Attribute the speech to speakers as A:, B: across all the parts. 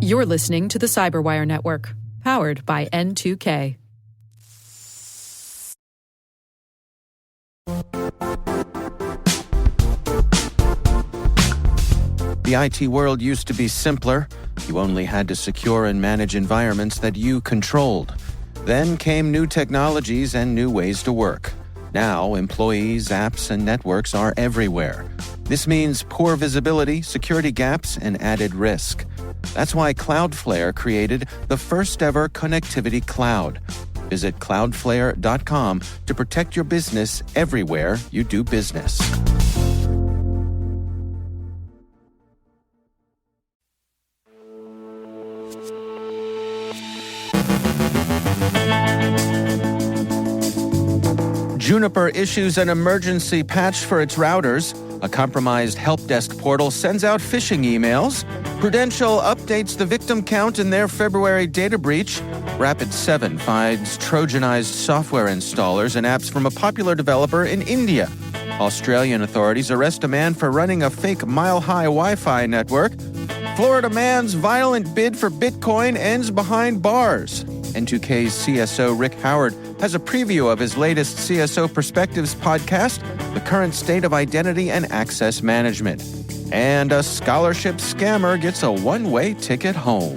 A: You're listening to the CyberWire Network, powered by N2K.
B: The IT world used to be simpler. You only had to secure and manage environments that you controlled. Then came new technologies and new ways to work. Now, employees, apps, and networks are everywhere. This means poor visibility, security gaps, and added risk. That's why Cloudflare created the first-ever connectivity cloud. Visit cloudflare.com to protect your business everywhere you do business. Juniper issues an emergency patch for its routers. A compromised help desk portal sends out phishing emails. Prudential updates the victim count in their February data breach. Rapid7 finds Trojanized software installers and apps from a popular developer in India. Australian authorities arrest a man for running a fake mile-high Wi-Fi network. Florida man's violent bid for Bitcoin ends behind bars. N2K's CSO Rick Howard has a preview of his latest CSO Perspectives podcast, The Current State of Identity and Access Management. And a scholarship scammer gets a one-way ticket home.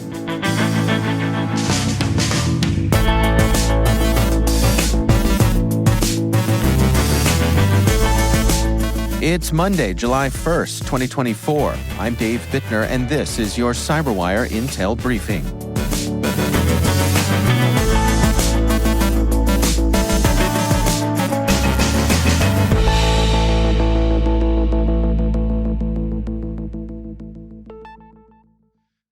B: It's Monday, July 1st, 2024. I'm Dave Bittner, and this is your CyberWire Intel Briefing.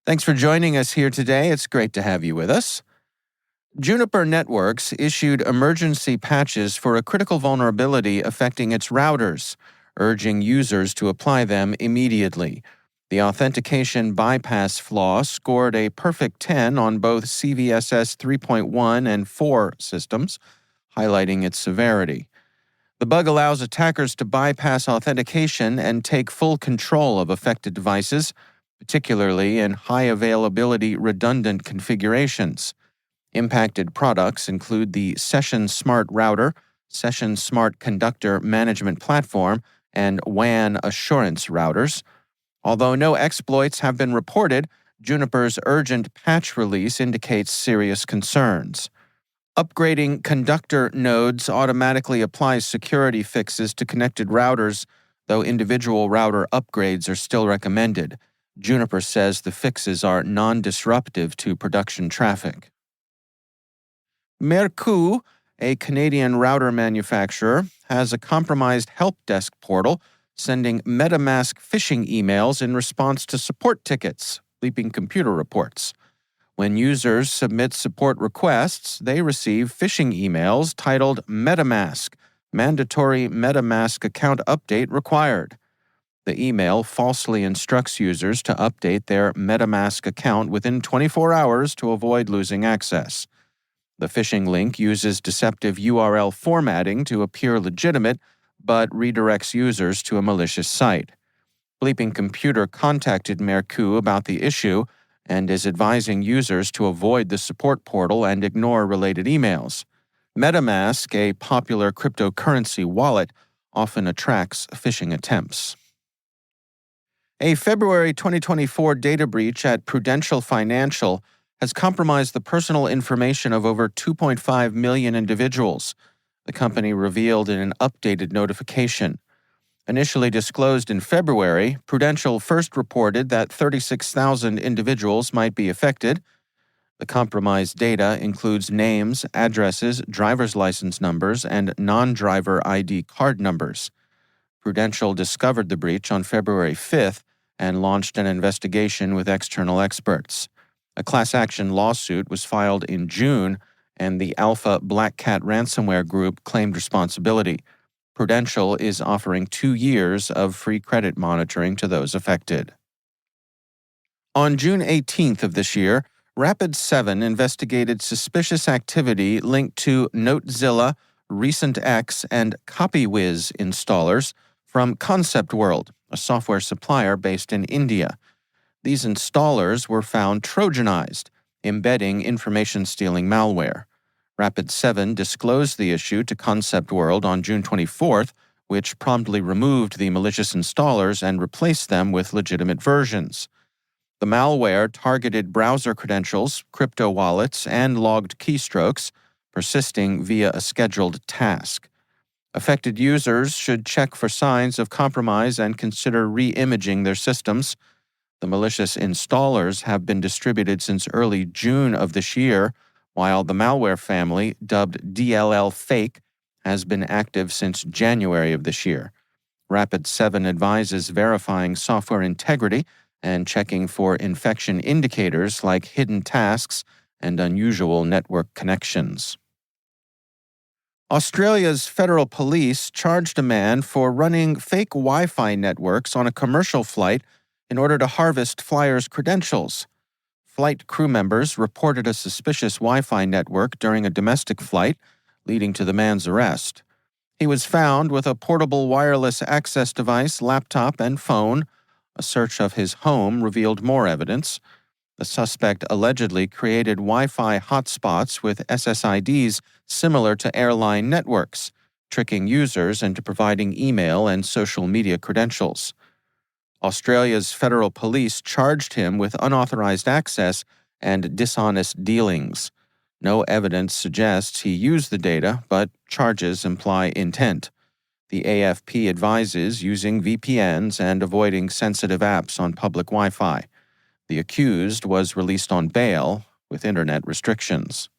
B: Thanks for joining us here today. It's great to have you with us. Juniper Networks issued emergency patches for a critical vulnerability affecting its routers, urging users to apply them immediately. The authentication bypass flaw scored a perfect 10 on both CVSS 3.1 and 4 systems, highlighting its severity. The bug allows attackers to bypass authentication and take full control of affected devices, particularly in high-availability redundant configurations. Impacted products include the Session Smart Router, Session Smart Conductor Management Platform, and WAN Assurance routers. Although no exploits have been reported, Juniper's urgent patch release indicates serious concerns. Upgrading conductor nodes automatically applies security fixes to connected routers, though individual router upgrades are still recommended. Juniper says the fixes are non-disruptive to production traffic. Maru, a Canadian router manufacturer, has a compromised help desk portal sending MetaMask phishing emails in response to support tickets, Leaping Computer reports. When users submit support requests, they receive phishing emails titled MetaMask, Mandatory MetaMask Account Update Required. The email falsely instructs users to update their MetaMask account within 24 hours to avoid losing access. The phishing link uses deceptive URL formatting to appear legitimate, but redirects users to a malicious site. Leaping Computer contacted Maru about the issue and is advising users to avoid the support portal and ignore related emails. MetaMask, a popular cryptocurrency wallet, often attracts phishing attempts. A February 2024 data breach at Prudential Financial has compromised the personal information of over 2.5 million individuals, the company revealed in an updated notification. Initially disclosed in February, Prudential first reported that 36,000 individuals might be affected. The compromised data includes names, addresses, driver's license numbers, and non-driver ID card numbers. Prudential discovered the breach on February 5th and launched an investigation with external experts. A class action lawsuit was filed in June, and the Alpha Black Cat ransomware group claimed responsibility. Prudential is offering 2 years of free credit monitoring to those affected. On June 18th of this year, Rapid7 investigated suspicious activity linked to Notezilla, RecentX, and CopyWiz installers from Concept World, a software supplier based in India. These installers were found Trojanized, embedding information-stealing malware. Rapid7 disclosed the issue to Concept World on June 24th, which promptly removed the malicious installers and replaced them with legitimate versions. The malware targeted browser credentials, crypto wallets, and logged keystrokes, persisting via a scheduled task. Affected users should check for signs of compromise and consider re-imaging their systems. The malicious installers have been distributed since early June of this year, while the malware family, dubbed DLL Fake, has been active since January of this year. Rapid7 advises verifying software integrity and checking for infection indicators like hidden tasks and unusual network connections. Australia's federal police charged a man for running fake Wi-Fi networks on a commercial flight in order to harvest flyers' credentials. Flight crew members reported a suspicious Wi-Fi network during a domestic flight, leading to the man's arrest. He was found with a portable wireless access device, laptop, and phone. A search of his home revealed more evidence. The suspect allegedly created Wi-Fi hotspots with SSIDs similar to airline networks, tricking users into providing email and social media credentials. Australia's federal police charged him with unauthorized access and dishonest dealings. No evidence suggests he used the data, but charges imply intent. The AFP advises using VPNs and avoiding sensitive apps on public Wi-Fi. The accused was released on bail with internet restrictions.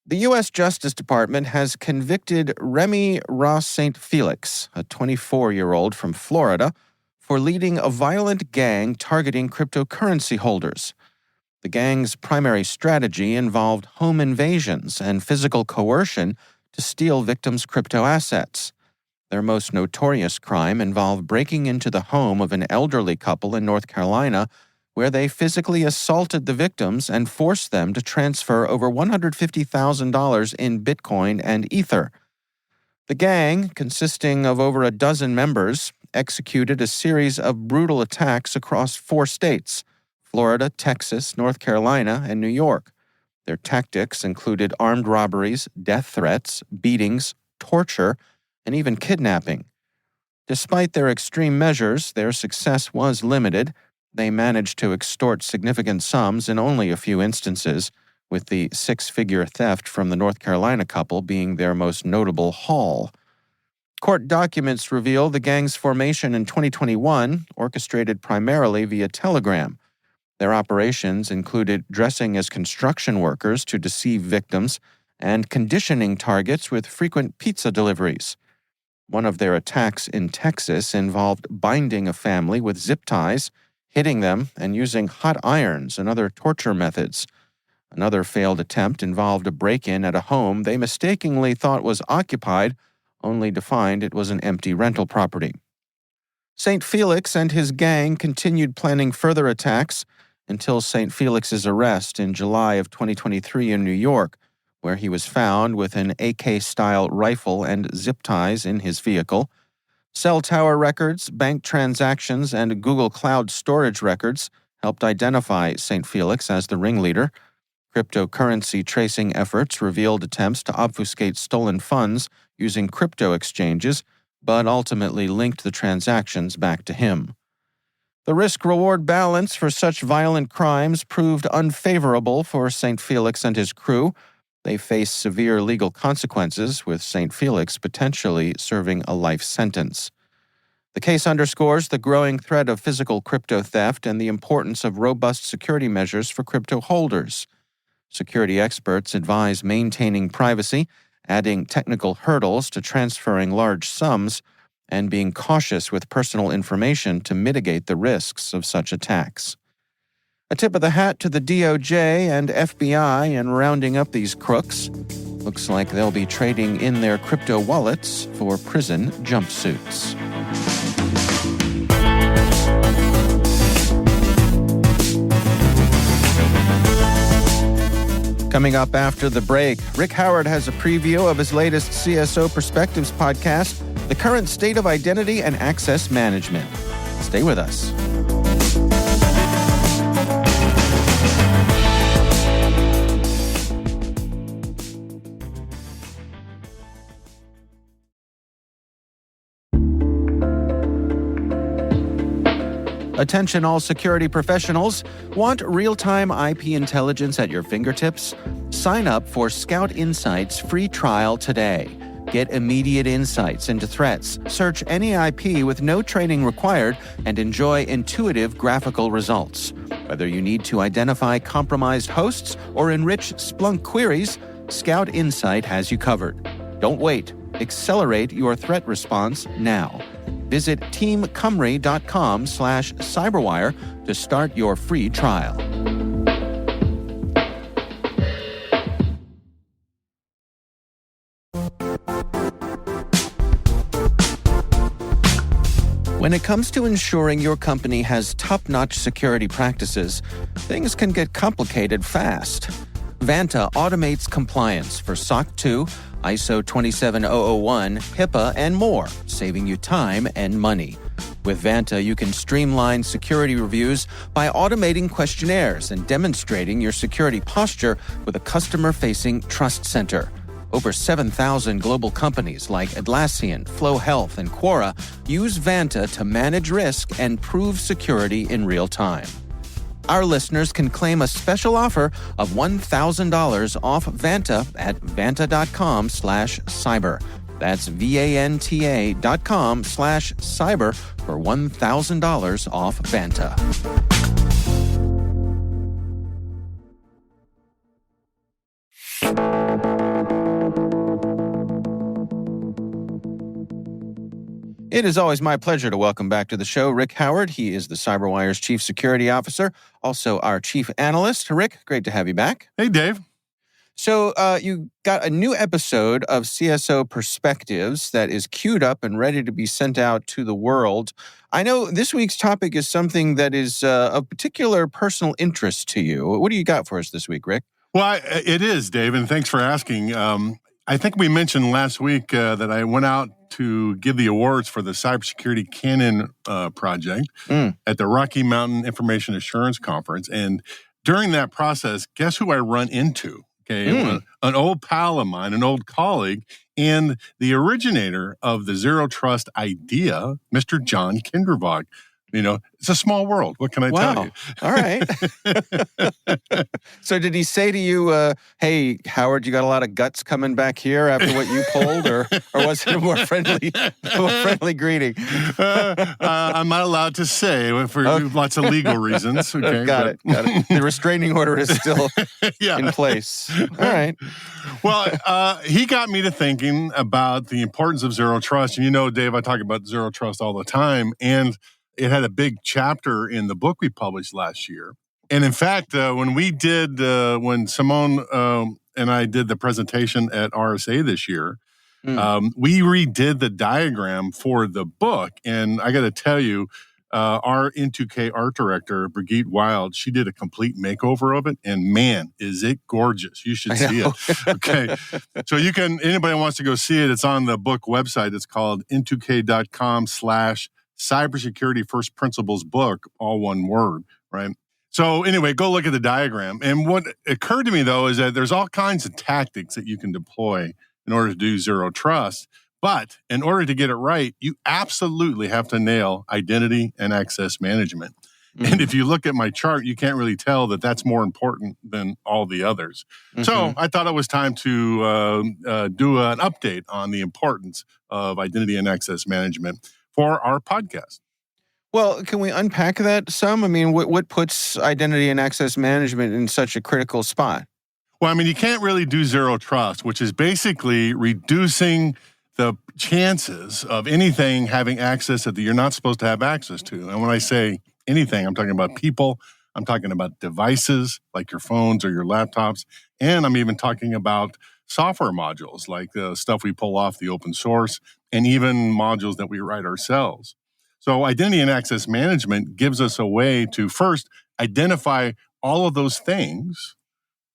B: The U.S. Justice Department has convicted Remy Ross St. Felix, a 24-year-old from Florida, for leading a violent gang targeting cryptocurrency holders. The gang's primary strategy involved home invasions and physical coercion to steal victims' crypto assets. Their most notorious crime involved breaking into the home of an elderly couple in North Carolina, where they physically assaulted the victims and forced them to transfer over $150,000 in Bitcoin and Ether. The gang, consisting of over a dozen members, executed a series of brutal attacks across 4 states: Florida, Texas, North Carolina, and New York. Their tactics included armed robberies, death threats, beatings, torture, and even kidnapping. Despite their extreme measures, their success was limited. They managed to extort significant sums in only a few instances, with the 6-figure theft from the North Carolina couple being their most notable haul. Court documents reveal the gang's formation in 2021, orchestrated primarily via Telegram. Their operations included dressing as construction workers to deceive victims and conditioning targets with frequent pizza deliveries. One of their attacks in Texas involved binding a family with zip ties, hitting them, and using hot irons and other torture methods. Another failed attempt involved a break-in at a home they mistakenly thought was occupied, only to find it was an empty rental property. St. Felix and his gang continued planning further attacks until St. Felix's arrest in July of 2023 in New York, where he was found with an AK-style rifle and zip ties in his vehicle. Cell tower records, bank transactions, and Google Cloud storage records helped identify St. Felix as the ringleader. Cryptocurrency tracing efforts revealed attempts to obfuscate stolen funds using crypto exchanges, but ultimately linked the transactions back to him. The risk-reward balance for such violent crimes proved unfavorable for St. Felix and his crew. They face severe legal consequences, with St. Felix potentially serving a life sentence. The case underscores the growing threat of physical crypto theft and the importance of robust security measures for crypto holders. Security experts advise maintaining privacy, adding technical hurdles to transferring large sums, and being cautious with personal information to mitigate the risks of such attacks. A tip of the hat to the DOJ and FBI in rounding up these crooks. Looks like they'll be trading in their crypto wallets for prison jumpsuits. Coming up after the break, Rick Howard has a preview of his latest CSO Perspectives podcast, The Current State of Identity and Access Management. Stay with us. Attention all security professionals. Want real-time IP intelligence at your fingertips? Sign up for Scout Insight's free trial today. Get immediate insights into threats, search any IP with no training required, and enjoy intuitive graphical results. Whether you need to identify compromised hosts or enrich Splunk queries, Scout Insight has you covered. Don't wait. Accelerate your threat response now. Visit teamcumry.com/cyberwire to start your free trial. When it comes to ensuring your company has top-notch security practices, things can get complicated fast. Vanta automates compliance for SOC 2, ISO 27001, HIPAA, and more, saving you time and money. With Vanta, you can streamline security reviews by automating questionnaires and demonstrating your security posture with a customer-facing Trust Center. Over 7,000 global companies like Atlassian, Flow Health, and Quora use Vanta to manage risk and prove security in real time. Our listeners can claim a special offer of $1,000 off Vanta at vanta.com/cyber. That's VANTA.com/cyber for $1,000 off Vanta. It is always my pleasure to welcome back to the show Rick Howard. He is the CyberWire's Chief Security Officer, also our Chief Analyst. Rick, great to have you back.
C: Hey, Dave.
B: So you got a new episode of CSO Perspectives that is queued up and ready to be sent out to the world. I know this week's topic is something that is of particular personal interest to you. What do you got for us this week, Rick?
C: Well, it is, Dave, and thanks for asking. I think we mentioned last week that I went out to give the awards for the Cybersecurity Canon project at the Rocky Mountain Information Assurance Conference. And during that process, guess who I run into? Okay, an old pal of mine, an old colleague, and the originator of the Zero Trust idea, Mr. John Kindervag. You know, it's a small world. What can I tell you?
B: All right. So did he say to you, hey, Howard, you got a lot of guts coming back here after what you pulled, or was it a more friendly greeting?
C: I'm not allowed to say for lots of legal reasons. Okay,
B: Got it. The restraining order is still in place. All right.
C: Well, he got me to thinking about the importance of Zero Trust. And you know, Dave, I talk about Zero Trust all the time. And it had a big chapter in the book we published last year. And in fact, when Simone and I did the presentation at RSA this year, we redid the diagram for the book. And I got to tell you, our N2K art director, Brigitte Wild, she did a complete makeover of it. And man, is it gorgeous. You should see it. Okay. So anybody wants to go see it, it's on the book website. It's called N2K.com/Cybersecurity First Principles Book, all one word, right? So anyway, go look at the diagram. And what occurred to me, though, is that there's all kinds of tactics that you can deploy in order to do Zero Trust. But in order to get it right, you absolutely have to nail identity and access management. And if you look at my chart, you can't really tell that that's more important than all the others. So I thought it was time to do an update on the importance of identity and access management for our podcast.
B: Well, can we unpack that some? I mean, what puts identity and access management in such a critical spot?
C: Well, I mean, you can't really do Zero Trust, which is basically reducing the chances of anything having access that you're not supposed to have access to. And when I say anything, I'm talking about people, I'm talking about devices like your phones or your laptops, and I'm even talking about software modules like the stuff we pull off the open source and even modules that we write ourselves. So identity and access management gives us a way to first identify all of those things.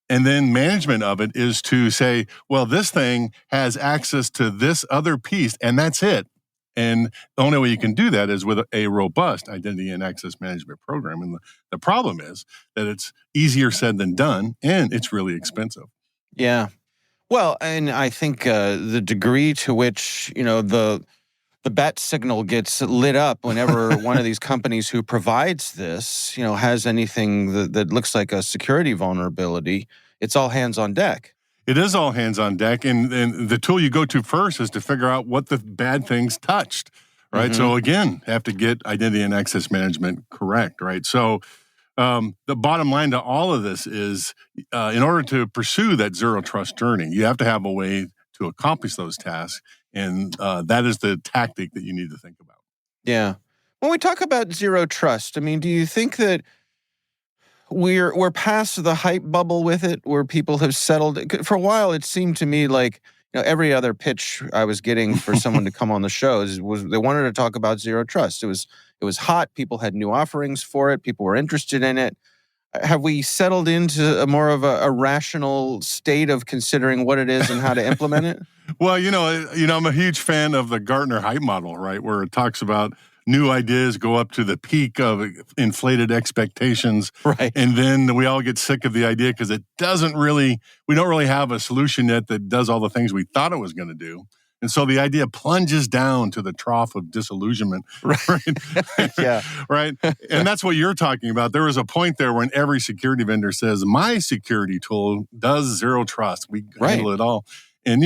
C: And then management of it is to say, well, this thing has access to this other piece, and that's it. And the only way you can do that is with a robust identity and access management program. And the problem is that it's easier said than done, and it's really expensive.
B: Yeah. Well, and I think the degree to which, the the bat signal gets lit up whenever one of these companies who provides this, has anything that looks like a security vulnerability. It's all hands on deck.
C: It is all hands on deck. And the tool you go to first is to figure out what the bad things touched, right?
B: Mm-hmm.
C: So again, have to get identity and access management correct, right? So the bottom line to all of this is in order to pursue that zero trust journey, you have to have a way to accomplish those tasks. And that is the tactic that you need to think about.
B: Yeah. When we talk about zero trust, do you think that we're past the hype bubble with it, where people have settled? For a while, it seemed to me like every other pitch I was getting for someone to come on the show was they wanted to talk about zero trust. It was hot. People had new offerings for it. People were interested in it. Have we settled into a more of a rational state of considering what it is and how to implement it?
C: Well, I'm a huge fan of the Gartner hype model, right, where it talks about new ideas go up to the peak of inflated expectations,
B: right?
C: And then we all get sick of the idea because we don't really have a solution yet that does all the things we thought it was going to do. And so the idea plunges down to the trough of disillusionment.
B: Right. Yeah.
C: Right. And that's what you're talking about. There was a point there when every security vendor says, my security tool does zero trust. We handle it all. And,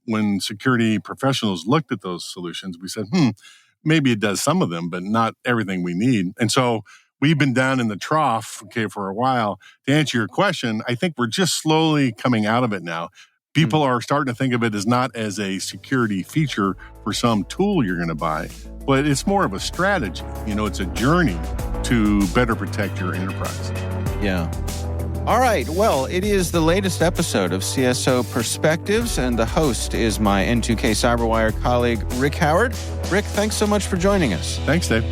C: when security professionals looked at those solutions, we said, maybe it does some of them, but not everything we need. And so we've been down in the trough, for a while. To answer your question, I think we're just slowly coming out of it now. People are starting to think of it as not as a security feature for some tool you're going to buy, but it's more of a strategy. It's a journey to better protect your enterprise.
B: Yeah. All right. Well, it is the latest episode of CSO Perspectives, and the host is my N2K CyberWire colleague, Rick Howard. Rick, thanks so much for joining us.
C: Thanks, Dave.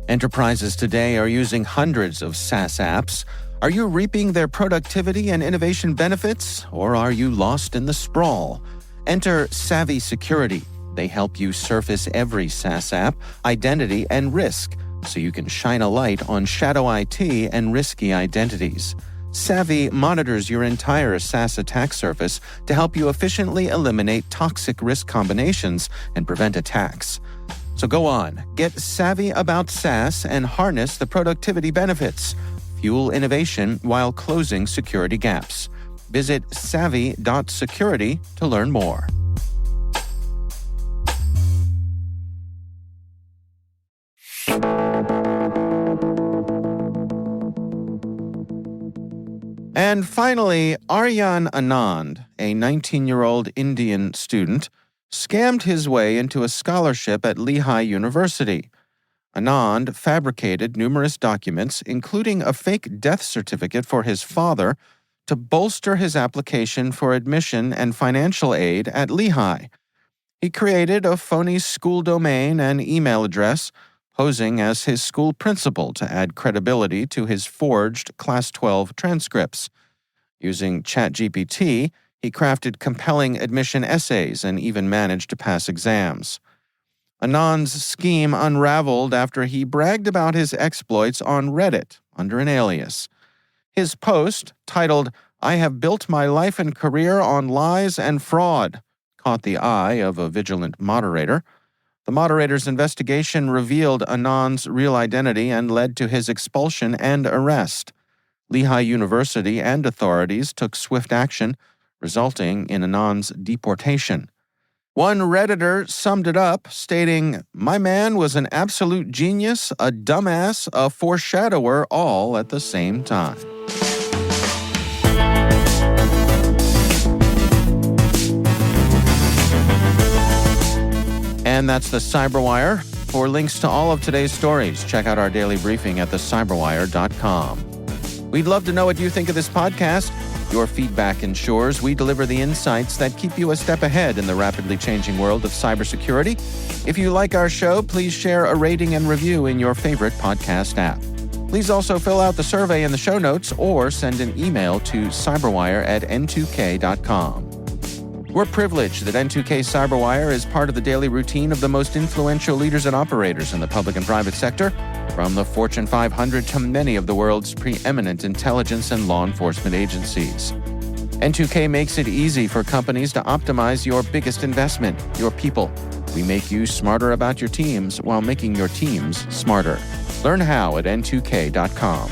B: Enterprises today are using hundreds of SaaS apps. Are you reaping their productivity and innovation benefits, or are you lost in the sprawl? Enter Savvy Security. They help you surface every SaaS app, identity, and risk, so you can shine a light on shadow IT and risky identities. Savvy monitors your entire SaaS attack surface to help you efficiently eliminate toxic risk combinations and prevent attacks. So go on, get savvy about SaaS and harness the productivity benefits. Fuel innovation while closing security gaps. Visit savvy.security to learn more. And finally, Aryan Anand, a 19-year-old Indian student, scammed his way into a scholarship at Lehigh University. Anand fabricated numerous documents, including a fake death certificate for his father, to bolster his application for admission and financial aid at Lehigh. He created a phony school domain and email address, posing as his school principal to add credibility to his forged Class 12 transcripts. Using ChatGPT, he crafted compelling admission essays and even managed to pass exams. Anand's scheme unraveled after he bragged about his exploits on Reddit under an alias. His post, titled, "I have built my life and career on lies and fraud," caught the eye of a vigilant moderator. The moderator's investigation revealed Anand's real identity and led to his expulsion and arrest. Lehigh University and authorities took swift action, resulting in Anand's deportation. One Redditor summed it up, stating, "My man was an absolute genius, a dumbass, a foreshadower, all at the same time." And that's the CyberWire. For links to all of today's stories, check out our daily briefing at thecyberwire.com. We'd love to know what you think of this podcast. Your feedback ensures we deliver the insights that keep you a step ahead in the rapidly changing world of cybersecurity. If you like our show, please share a rating and review in your favorite podcast app. Please also fill out the survey in the show notes or send an email to cyberwire@n2k.com. We're privileged that N2K CyberWire is part of the daily routine of the most influential leaders and operators in the public and private sector, from the Fortune 500 to many of the world's preeminent intelligence and law enforcement agencies. N2K makes it easy for companies to optimize your biggest investment, your people. We make you smarter about your teams while making your teams smarter. Learn how at n2k.com.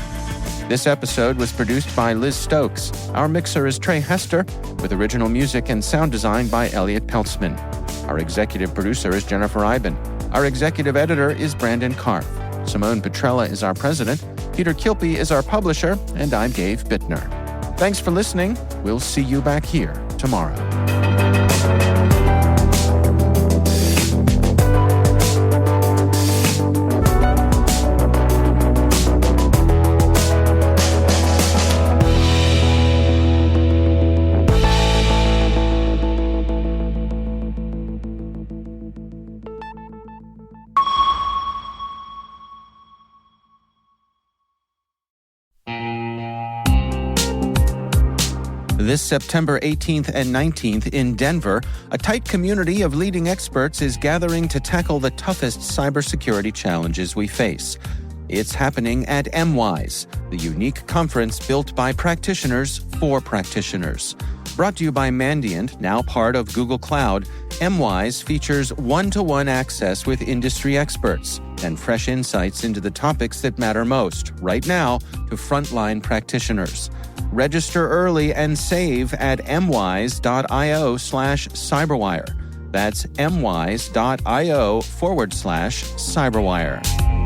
B: This episode was produced by Liz Stokes. Our mixer is Trey Hester, with original music and sound design by Elliot Peltzman. Our executive producer is Jennifer Iben. Our executive editor is Brandon Karpf. Simone Petrella is our president. Peter Kilpie is our publisher, and I'm Dave Bittner. Thanks for listening. We'll see you back here tomorrow. This September 18th and 19th in Denver, a tight community of leading experts is gathering to tackle the toughest cybersecurity challenges we face. It's happening at MWise, the unique conference built by practitioners for practitioners. Brought to you by Mandiant, now part of Google Cloud, MWise features one-to-one access with industry experts and fresh insights into the topics that matter most, right now, to frontline practitioners. Register early and save at mwise.io/cyberwire. That's mwise.io/cyberwire.